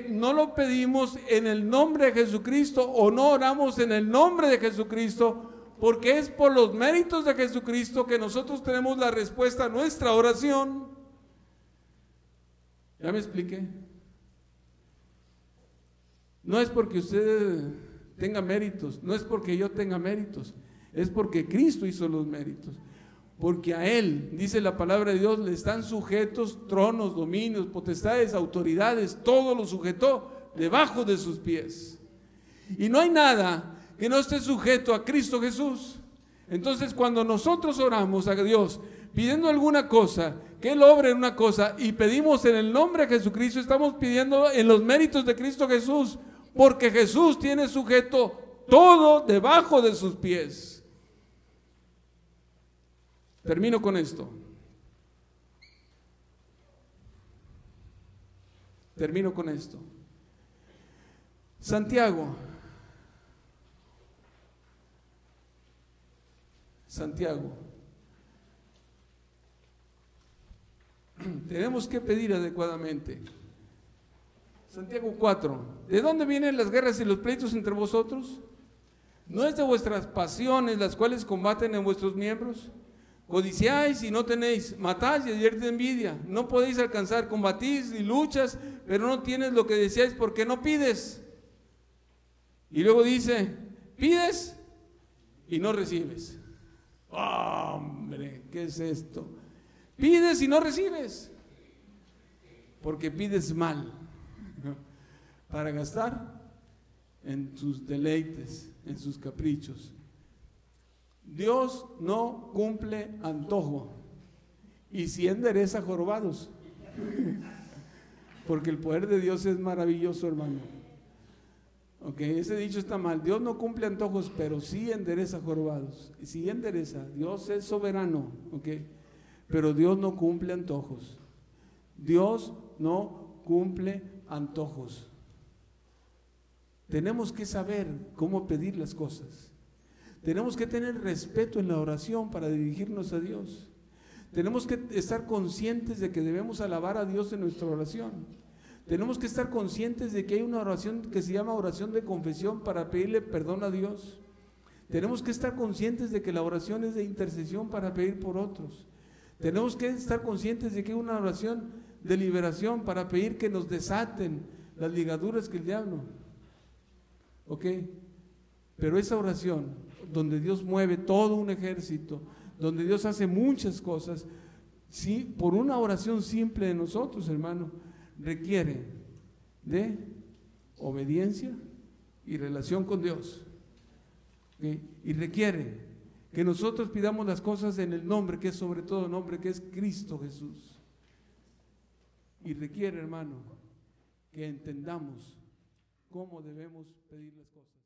no lo pedimos en el nombre de Jesucristo, o no oramos en el nombre de Jesucristo, porque es por los méritos de Jesucristo que nosotros tenemos la respuesta a nuestra oración. ¿Ya me expliqué? No es porque usted tenga méritos, no es porque yo tenga méritos, es porque Cristo hizo los méritos. Porque a Él, dice la palabra de Dios, le están sujetos tronos, dominios, potestades, autoridades, todo lo sujetó debajo de sus pies. Y no hay nada que no esté sujeto a Cristo Jesús. Entonces, cuando nosotros oramos a Dios pidiendo alguna cosa, que Él obre en una cosa, y pedimos en el nombre de Jesucristo, estamos pidiendo en los méritos de Cristo Jesús, porque Jesús tiene sujeto todo debajo de sus pies. Termino con esto. Santiago. Tenemos que pedir adecuadamente. Santiago 4. ¿De dónde vienen las guerras y los pleitos entre vosotros? ¿No es de vuestras pasiones las cuales combaten en vuestros miembros? Codiciáis y no tenéis, matáis y adviertes de envidia, no podéis alcanzar, combatís y luchas, pero no tienes lo que deseáis porque no pides. Y luego dice, pides y no recibes. Hombre, ¿qué es esto? Pides y no recibes, porque pides mal, para gastar en sus deleites, en sus caprichos. Dios no cumple antojo, y si endereza jorobados, porque el poder de Dios es maravilloso, hermano. Ese dicho está mal. Dios no cumple antojos, pero sí endereza jorobados. Y sí endereza. Dios es soberano, pero Dios no cumple antojos. Dios no cumple antojos. Tenemos que saber cómo pedir las cosas. Tenemos que tener respeto en la oración para dirigirnos a Dios. Tenemos que estar conscientes de que debemos alabar a Dios en nuestra oración. Tenemos que estar conscientes de que hay una oración que se llama oración de confesión para pedirle perdón a Dios. Tenemos que estar conscientes de que la oración es de intercesión para pedir por otros. Tenemos que estar conscientes de que hay una oración de liberación para pedir que nos desaten las ligaduras que el diablo. Pero esa oración, donde Dios mueve todo un ejército, donde Dios hace muchas cosas, sí, por una oración simple de nosotros, hermano, requiere de obediencia y relación con Dios. Y requiere que nosotros pidamos las cosas en el nombre que es sobre todo nombre, que es Cristo Jesús. Y requiere, hermano, que entendamos cómo debemos pedir las cosas.